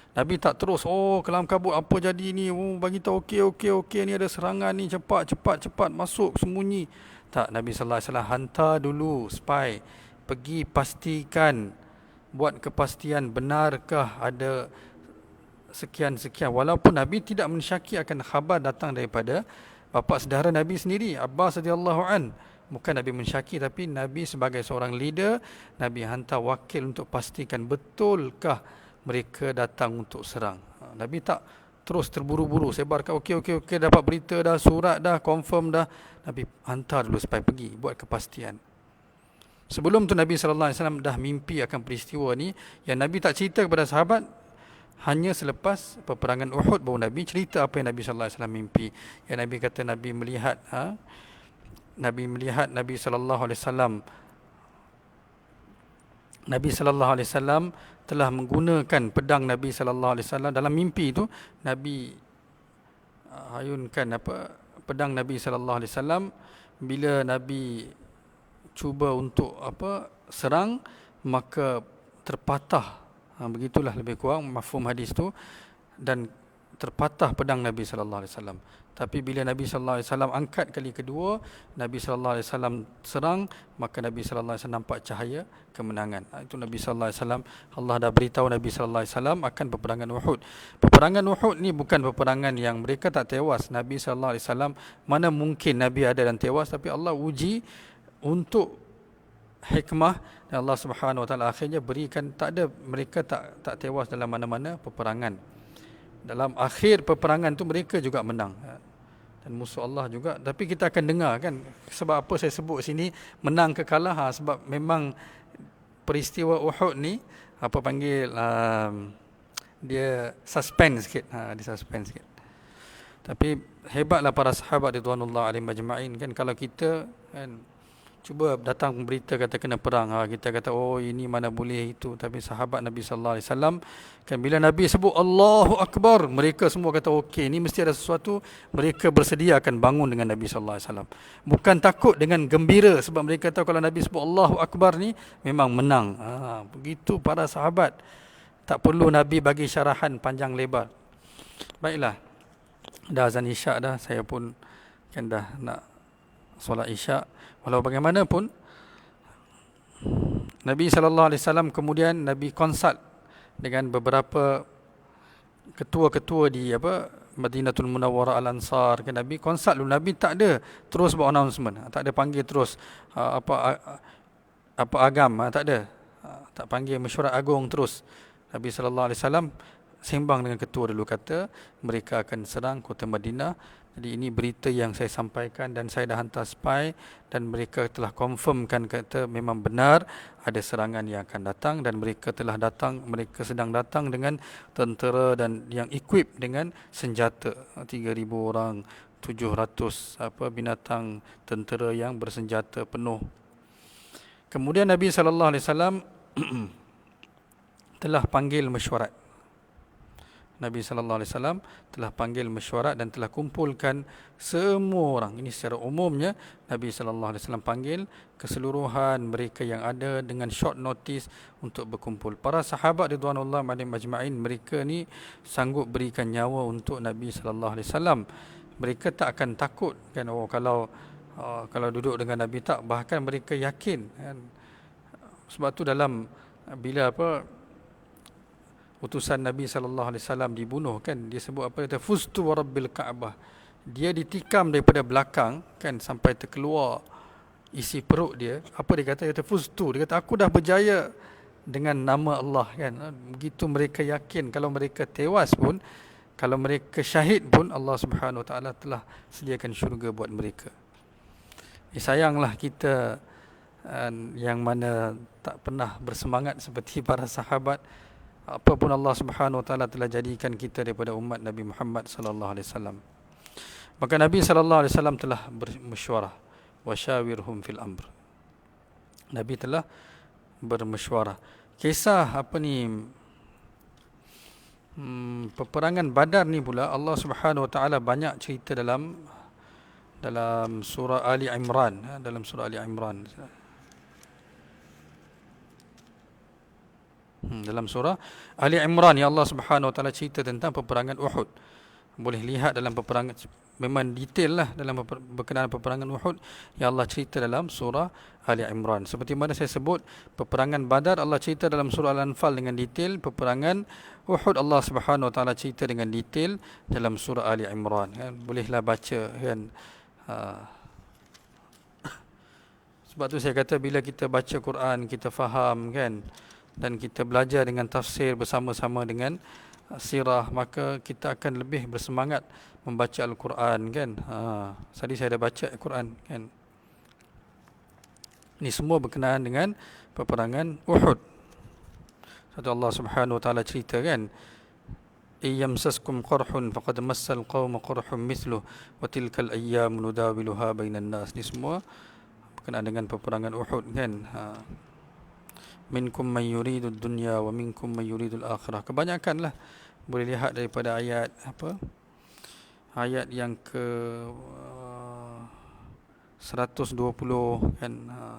Nabi tak terus kelam kabut apa jadi ni, bagi tahu okey ni ada serangan ni, cepat masuk sembunyi. Tak, Nabi sallallahu alaihi wasallam hantar dulu spy, pergi pastikan, buat kepastian benarkah ada sekian-sekian. Walaupun Nabi tidak mensyaki akan khabar datang daripada bapa saudara Nabi sendiri, Abbas radhiyallahu an, bukan Nabi mensyaki, tapi Nabi sebagai seorang leader, Nabi hantar wakil untuk pastikan betulkah mereka datang untuk serang. Nabi tak terus terburu-buru sebarkan okey dapat berita dah, surat dah, confirm dah. Nabi hantar dulu supaya pergi buat kepastian. Sebelum tu Nabi sallallahu alaihi wasallam dah mimpi akan peristiwa ni, yang Nabi tak cerita kepada sahabat. Hanya selepas peperangan Uhud baru Nabi cerita apa yang Nabi sallallahu alaihi wasallam mimpi. Yang Nabi kata Nabi melihat Nabi sallallahu alaihi wasallam telah menggunakan pedang Nabi sallallahu alaihi wasallam dalam mimpi itu. Nabi hayunkan pedang Nabi sallallahu alaihi wasallam. Bila Nabi cuba untuk serang, maka terpatah. Begitulah lebih kurang mafhum hadis tu, dan terpatah pedang Nabi sallallahu alaihi wasallam. Tapi bila Nabi sallallahu alaihi wasallam angkat kali kedua, Nabi sallallahu alaihi wasallam serang, maka Nabi sallallahu alaihi wasallam nampak cahaya kemenangan. Itu Nabi sallallahu alaihi wasallam, Allah dah beritahu Nabi sallallahu alaihi wasallam akan peperangan Uhud. Peperangan Uhud ni bukan peperangan yang mereka tak tewas. Nabi sallallahu alaihi wasallam, mana mungkin Nabi ada dan tewas, tapi Allah uji untuk hikmah, dan Allah Subhanahu Wa Taala akhirnya berikan mereka tak tewas dalam mana-mana peperangan. Dalam akhir peperangan tu mereka juga menang, dan musuh Allah juga. Tapi kita akan dengar kan sebab apa saya sebut sini menang ke kalah, sebab memang peristiwa Uhud ni dia suspense sikit, dia suspense sikit. Tapi hebatlah para sahabat ridwanullah alaihim ajma'in kan. Kalau kita kan cuba datang berita kata kena perang, kita kata oh ini mana boleh itu. Tapi sahabat Nabi sallallahu alaihi wasallam kan, bila Nabi sebut Allahu Akbar, mereka semua kata okey, ini mesti ada sesuatu. Mereka bersedia akan bangun dengan Nabi sallallahu alaihi wasallam. Bukan takut, dengan gembira, sebab mereka tahu kalau Nabi sebut Allahu Akbar ni memang menang. Begitu para sahabat. Tak perlu Nabi bagi syarahan panjang lebar. Baiklah, dah azan isyak dah, saya pun kan dah nak solat isyak. Walau bagaimanapun, Nabi sallallahu alaihi wasallam kemudian Nabi konsult dengan beberapa ketua-ketua di Madinatul Munawwarah Al-Ansar. Kan Nabi konsult dulu. Nabi tak ada terus buat announcement, tak ada panggil terus agam, tak ada. Tak panggil mesyuarat agung terus. Nabi sallallahu alaihi wasallam sembang dengan ketua dulu, kata mereka akan serang kota Madinah. Jadi ini berita yang saya sampaikan, dan saya dah hantar spy, dan mereka telah confirmkan, kata memang benar ada serangan yang akan datang, dan mereka sedang datang dengan tentera dan yang equip dengan senjata. 3,000 orang, 700 binatang tentera yang bersenjata penuh. Kemudian Nabi sallallahu alaihi wasallam telah panggil mesyuarat. Nabi sallallahu alaihi wasallam telah panggil mesyuarat dan telah kumpulkan semua orang. Ini secara umumnya Nabi sallallahu alaihi wasallam panggil keseluruhan mereka yang ada dengan short notice untuk berkumpul. Para sahabat ridwanullah alaihim ajma'in, mereka ni sanggup berikan nyawa untuk Nabi sallallahu alaihi wasallam. Mereka tak akan takut kan, kalau duduk dengan Nabi, tak, bahkan mereka yakin kan. Sebab tu dalam bila utusan Nabi sallallahu alaihi wasallam dibunuh kan, dia sebut kata fustu wa rabbil Ka'bah. Dia ditikam daripada belakang kan sampai terkeluar isi perut dia. Apa dia kata? Dia kata fustu. Dia kata aku dah berjaya dengan nama Allah kan. Begitu mereka yakin kalau mereka tewas pun, kalau mereka syahid pun, Allah Subhanahu Wa Taala telah sediakan syurga buat mereka. Sayanglah kita yang mana tak pernah bersemangat seperti para sahabat. Apapun Allah Subhanahu Wa Taala telah jadikan kita daripada umat Nabi Muhammad sallallahu alaihi wasallam. Maka Nabi sallallahu alaihi wasallam telah bermesyuarah, wasyawirhum fil amr. Nabi telah bermesyuarah. Kisah peperangan Badar ni pula Allah Subhanahu Wa Taala banyak cerita dalam surah Ali Imran, dalam surah Ali Imran ya Allah Subhanahu Wa Taala cerita tentang peperangan Uhud. Boleh lihat dalam peperangan, memang detail lah dalam berkenaan peperangan Uhud yang Allah cerita dalam surah Ali Imran. Seperti mana saya sebut, peperangan Badar Allah cerita dalam surah Al-Anfal dengan detail. Peperangan Uhud Allah Subhanahu Wa Taala cerita dengan detail dalam surah Ali Imran kan. Bolehlah baca kan. Sebab tu saya kata bila kita baca Quran, kita faham kan, dan kita belajar dengan tafsir bersama-sama dengan sirah, maka kita akan lebih bersemangat membaca Al-Quran kan. Tadi saya dah baca Al-Quran kan. Ini semua berkenaan dengan peperangan Uhud. Satu Allah Subhanahu wa taala cerita kan, "Iyamsaskum qarhun faqad massal qauma qarhun mithluh wa tilkal ayyam nudawiluha bainan nas." Ini semua berkenaan dengan peperangan Uhud kan. Minkum man yuridud dunya wa minkum man yuridul akhirah. Kebanyakanlah boleh lihat daripada ayat ayat yang ke 120 kan.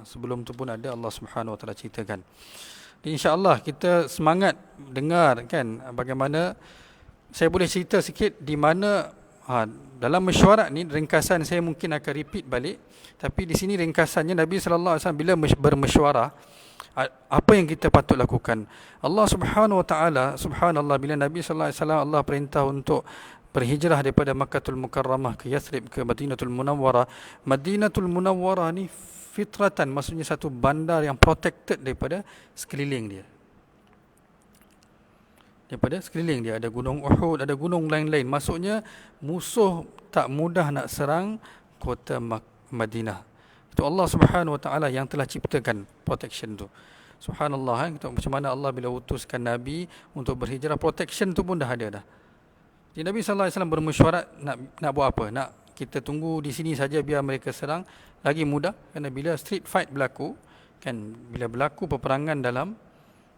Sebelum tu pun ada Allah Subhanahu wa taala ceritakan. InsyaAllah kita semangat dengar kan bagaimana. Saya boleh cerita sikit di mana dalam mesyuarat ni, ringkasan saya mungkin akan repeat balik, tapi di sini ringkasannya Nabi sallallahu alaihi wasallam bila bermesyuarah, apa yang kita patut lakukan. Allah Subhanahu wa taala, subhanallah, bila Nabi sallallahu alaihi wasallam Allah perintah untuk berhijrah daripada Makkahul Mukarramah ke Yathrib ke Madinatul Munawwarah. Madinatul Munawwarah ni fitratan, maksudnya satu bandar yang protected daripada sekeliling dia. Daripada sekeliling dia ada gunung Uhud, ada gunung lain-lain. Maksudnya musuh tak mudah nak serang kota Madinah. Itu Allah Subhanahu wa taala yang telah ciptakan protection tu. Subhanallah, kita macam mana Allah bila utuskan Nabi untuk berhijrah, protection tu pun dah ada dah. Jadi Nabi sallallahu alaihi wasallam bermesyuarat nak buat apa? Nak kita tunggu di sini saja biar mereka serang, lagi mudah. Kerana bila street fight berlaku kan, bila berlaku peperangan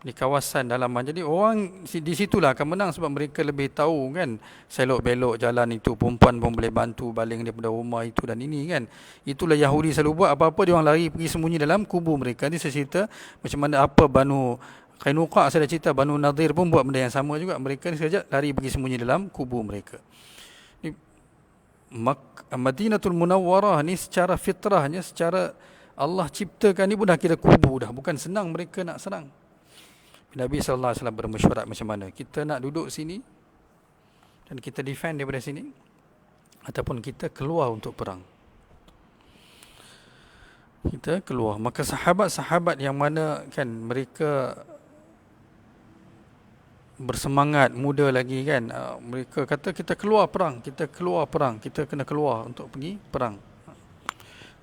di kawasan dalaman, jadi orang di situlah akan menang, sebab mereka lebih tahu kan selok belok jalan itu, perempuan pun boleh bantu baling daripada rumah itu dan ini kan. Itulah Yahudi selalu buat, apa-apa dia orang lari pergi sembunyi dalam kubu mereka. Nanti saya cerita macam mana apa Banu Qainuqa, saya dah cerita, Banu Nadir pun buat benda yang sama juga. Mereka ni sekejap lari pergi sembunyi dalam kubu mereka. Madinatul Munawwarah ni secara fitrahnya, secara Allah ciptakan ni pun dah kira kubu dah, bukan senang mereka nak serang. Nabi sallallahu alaihi wasallam bermesyuarat macam mana kita nak duduk sini dan kita defend daripada sini, ataupun kita keluar untuk perang. Kita keluar. Maka sahabat-sahabat yang mana kan mereka bersemangat, muda lagi kan, mereka kata kita keluar perang, kita kena keluar untuk pergi perang.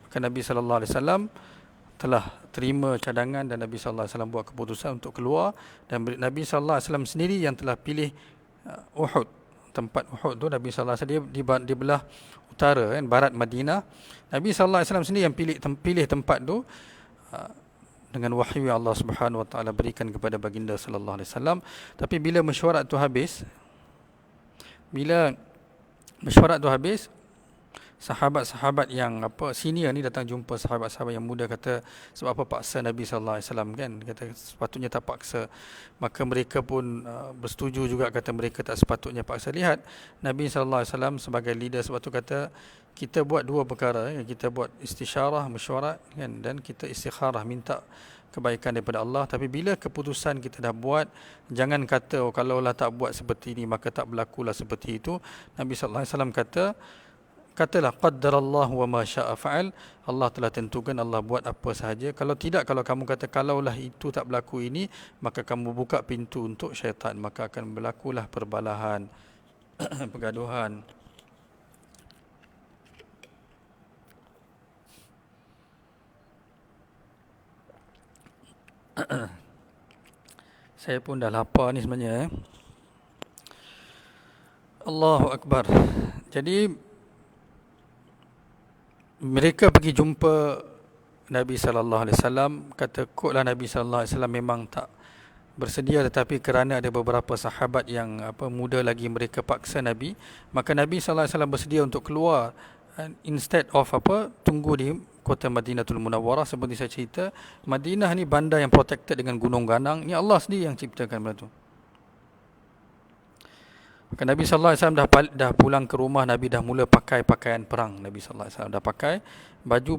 Maka Nabi sallallahu alaihi wasallam telah terima cadangan dan Nabi sallallahu alaihi wasallam buat keputusan untuk keluar, dan Nabi sallallahu alaihi wasallam sendiri yang telah pilih Uhud. Tempat Uhud tu Nabi sallallahu alaihi wasallam di belah utara kan, barat Madinah. Nabi sallallahu alaihi wasallam sendiri yang pilih tempat tu dengan wahyu yang Allah Subhanahu wa taala berikan kepada baginda sallallahu alaihi wasallam. Tapi bila mesyuarat tu habis, sahabat-sahabat yang senior ni datang jumpa sahabat-sahabat yang muda, kata sebab apa paksa Nabi sallallahu alaihi wasallam kan, kata sepatutnya tak paksa. Maka mereka pun bersetuju juga, kata mereka tak sepatutnya paksa. Lihat Nabi sallallahu alaihi wasallam sebagai leader, sebab tu kata kita buat dua perkara, kita buat istisyarah, mesyuarat kan, dan kita istikharah, minta kebaikan daripada Allah. Tapi bila keputusan kita dah buat, jangan kata kalaulah tak buat seperti ini maka tak berlakulah seperti itu. Nabi sallallahu alaihi wasallam katalah qaddarallahu wa ma syaa fa'al. Allah telah tentukan, Allah buat apa sahaja. Kalau tidak, kalau kamu kata kalaulah itu tak berlaku ini, maka kamu buka pintu untuk syaitan, maka akan berlakulah perbalahan, pergaduhan. Saya pun dah lapar ni sebenarnya. Allahu Akbar. Jadi mereka pergi jumpa Nabi sallallahu alaihi wasallam, kata kotlah Nabi sallallahu alaihi wasallam memang tak bersedia, tetapi kerana ada beberapa sahabat yang muda lagi, mereka paksa Nabi, maka Nabi sallallahu alaihi wasallam bersedia untuk keluar instead of tunggu di kota Madinatul Munawwarah. Seperti saya cerita, Madinah ni bandar yang protected dengan gunung ganang, ni Allah sendiri yang ciptakan benda tu. Maka Nabi sallallahu alaihi wasallam dah pulang ke rumah, Nabi dah mula pakai pakaian perang. Nabi sallallahu alaihi wasallam dah pakai baju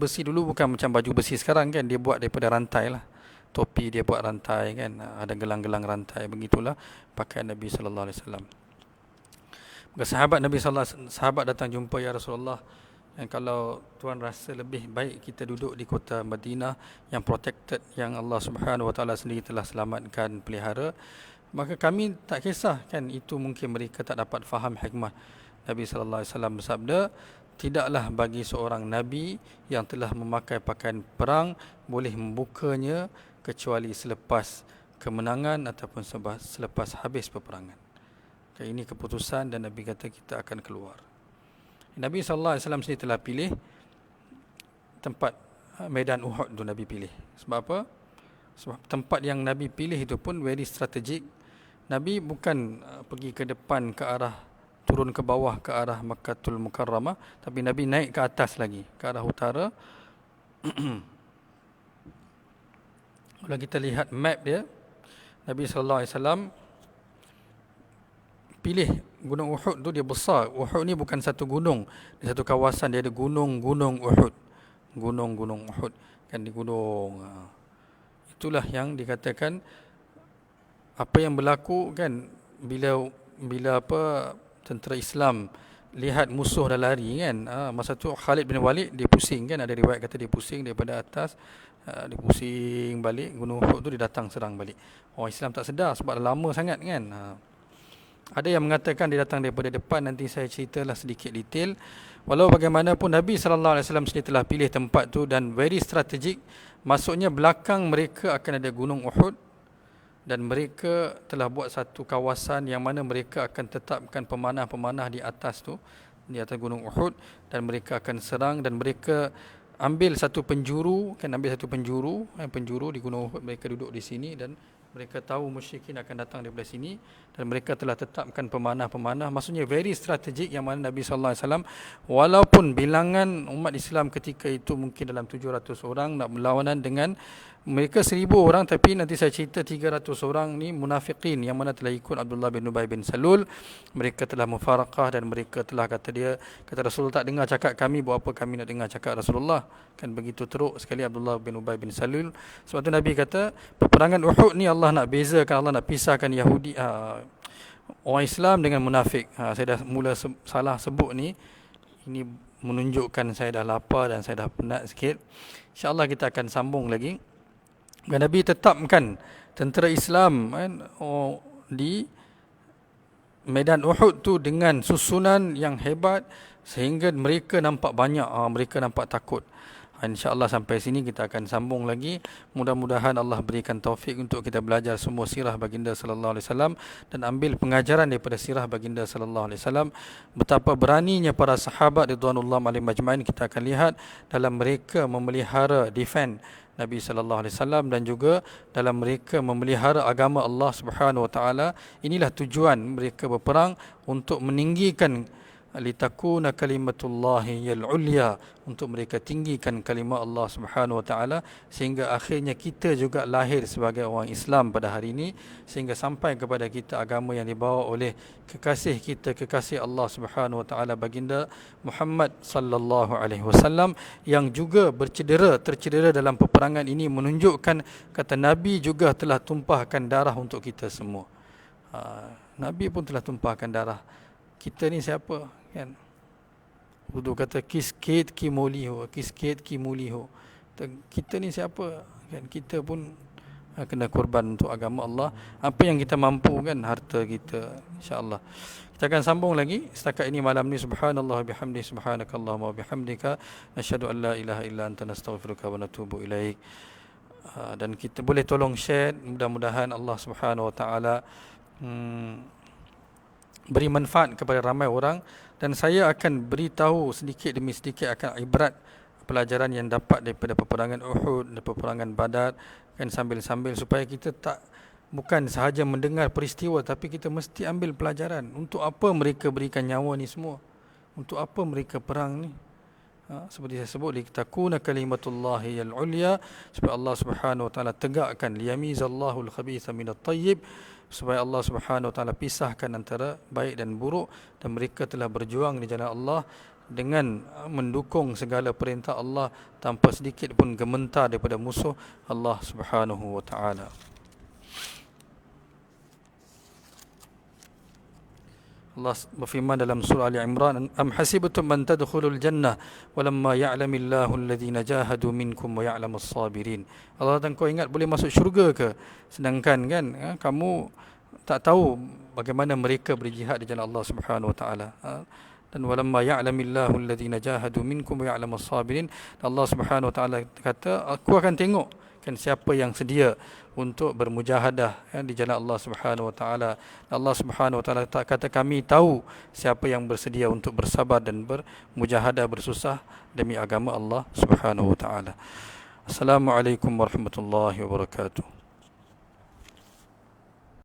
besi dulu, bukan macam baju besi sekarang kan, dia buat daripada rantai lah. Topi dia buat rantai kan, ada gelang-gelang rantai, begitulah pakaian Nabi sallallahu alaihi wasallam. Maka sahabat Nabi sallallahu alaihi wasallam, sahabat datang jumpa, ya Rasulullah, Dan kalau tuan rasa lebih baik kita duduk di kota Madinah yang protected, yang Allah Subhanahu Wa Taala sendiri telah selamatkan, pelihara, maka kami tak kisah kan, itu mungkin mereka tak dapat faham hikmah. Nabi sallallahu alaihi wasallam bersabda, tidaklah bagi seorang nabi yang telah memakai pakaian perang boleh membukanya kecuali selepas kemenangan ataupun selepas habis peperangan. Ini keputusan dan Nabi kata kita akan keluar. Nabi sallallahu alaihi wasallam sendiri telah pilih tempat medan Uhud tu Nabi pilih. Sebab apa? Sebab tempat yang Nabi pilih itu pun very strategic. Nabi bukan pergi ke depan ke arah, turun ke bawah ke arah Makkahul Mukarramah, tapi Nabi naik ke atas lagi, ke arah utara. Kalau kita lihat map dia, Nabi sallallahu alaihi wasallam pilih gunung Uhud tu, dia besar. Uhud ni bukan satu gunung, di satu kawasan dia ada gunung-gunung Uhud. Gunung-gunung Uhud kan, di gunung. Itulah yang dikatakan apa yang berlaku kan, bila apa tentera Islam lihat musuh dah lari kan. Masa tu Khalid bin Walid dia pusing kan, ada riwayat kata dia pusing daripada atas, dia pusing balik gunung Uhud tu, dia datang serang balik. Orang Islam tak sedar sebab dah lama sangat kan. Ada yang mengatakan dia datang daripada depan, nanti saya ceritalah sedikit detail. Walau bagaimanapun Nabi sallallahu alaihi wasallam sendiri telah pilih tempat tu dan very strategic. Maksudnya belakang mereka akan ada gunung Uhud dan mereka telah buat satu kawasan yang mana mereka akan tetapkan pemanah-pemanah di atas tu, di atas gunung Uhud, dan mereka akan serang dan mereka ambil satu penjuru penjuru di gunung Uhud. Mereka duduk di sini dan mereka tahu musyrikin akan datang daripada sini dan mereka telah tetapkan pemanah-pemanah. Maksudnya very strategic, yang mana Nabi sallallahu alaihi wasallam walaupun bilangan umat Islam ketika itu mungkin dalam 700 orang nak berlawanan dengan mereka 1000 orang, tapi nanti saya cerita 300 orang ni munafiqin yang mana telah ikut Abdullah bin Ubay bin Salul. Mereka telah mufaraqah dan mereka telah kata Rasulullah tak dengar cakap kami, buat apa kami nak dengar cakap Rasulullah. Kan begitu teruk sekali Abdullah bin Ubay bin Salul. Sebab tu Nabi kata peperangan Uhud ni Allah nak bezakan, Allah nak pisahkan Yahudi, orang Islam dengan munafik. Saya dah mula salah sebut ni. Ini menunjukkan saya dah lapar dan saya dah penat sikit. InsyaAllah kita akan sambung lagi. Dan Nabi tetapkan tentera Islam di medan Uhud tu dengan susunan yang hebat sehingga mereka nampak banyak, mereka nampak takut. InsyaAllah sampai sini kita akan sambung lagi. Mudah-mudahan Allah berikan taufik untuk kita belajar semua sirah baginda sallallahu alaihi wasallam dan ambil pengajaran daripada sirah baginda sallallahu alaihi wasallam. Betapa beraninya para sahabat ridwanullah alaihim ajmain. Kita akan lihat dalam mereka memelihara defend Nabi sallallahu alaihi wasallam dan juga dalam mereka memelihara agama Allah Subhanahu wa taala. Inilah tujuan mereka berperang, untuk meninggikan litakuna kalimatullahi al-ulya, untuk mereka tinggikan kalimah Allah Subhanahu wa taala, sehingga akhirnya kita juga lahir sebagai orang Islam pada hari ini, sehingga sampai kepada kita agama yang dibawa oleh kekasih kita, kekasih Allah Subhanahu wa taala baginda Muhammad sallallahu alaihi wasallam, yang juga tercedera dalam peperangan ini, menunjukkan kata Nabi juga telah tumpahkan darah untuk kita semua. Nabi pun telah tumpahkan darah. Kita ni siapa kan? Urdu kata kiskit ki moli ho, kiskit ki moli ho. Kita ni siapa kan? Kita pun kena korban untuk agama Allah. Apa yang kita mampu kan, harta kita, insya-Allah. Kita akan sambung lagi. Setakat ini malam ni, subhanallah bihamdi, subhanakallahumma bihamdika, nasyhadu an la ilaha illa anta, nastaghfiruka wa natubu ilaik. Dan kita boleh tolong share, mudah-mudahan Allah Subhanahu wa taala beri manfaat kepada ramai orang. Dan saya akan beritahu sedikit demi sedikit akan ibrat pelajaran yang dapat daripada peperangan Uhud dan peperangan Badar kan, sambil-sambil supaya kita bukan sahaja mendengar peristiwa, tapi kita mesti ambil pelajaran. Untuk apa mereka berikan nyawa ni semua? Untuk apa mereka perang ni? Seperti saya sebut, litakuna kalimatullahi al-ulya, supaya Allah Subhanahu wa taala tegakkan, liyamizallahu al-khabitha minat tayyib, supaya Allah Subhanahu wa taala pisahkan antara baik dan buruk, dan mereka telah berjuang di jalan Allah dengan mendukung segala perintah Allah tanpa sedikit pun gementar daripada musuh Allah Subhanahu wa taala. Allah berfirman dalam surah Ali Imran, am hasibtum man tadkhulul jannah walamma ya'lamillahu alladhina jahadu minkum wa ya'lamus sabirin. Allah kata, kau ingat boleh masuk syurga ke, sedangkan kan kamu tak tahu bagaimana mereka berjihad di jalan Allah Subhanahu wa taala. Dan walamma ya'lamillahu alladhina jahadu minkum wa ya'lamus sabirin. Allah Subhanahu wa taala kata, aku akan tengok kan siapa yang sedia untuk bermujahadah di jalan Allah Subhanahu wa taala. Allah Subhanahu wa taala kata, kami tahu siapa yang bersedia untuk bersabar dan bermujahadah, bersusah demi agama Allah Subhanahu wa taala. Assalamualaikum warahmatullahi wabarakatuh.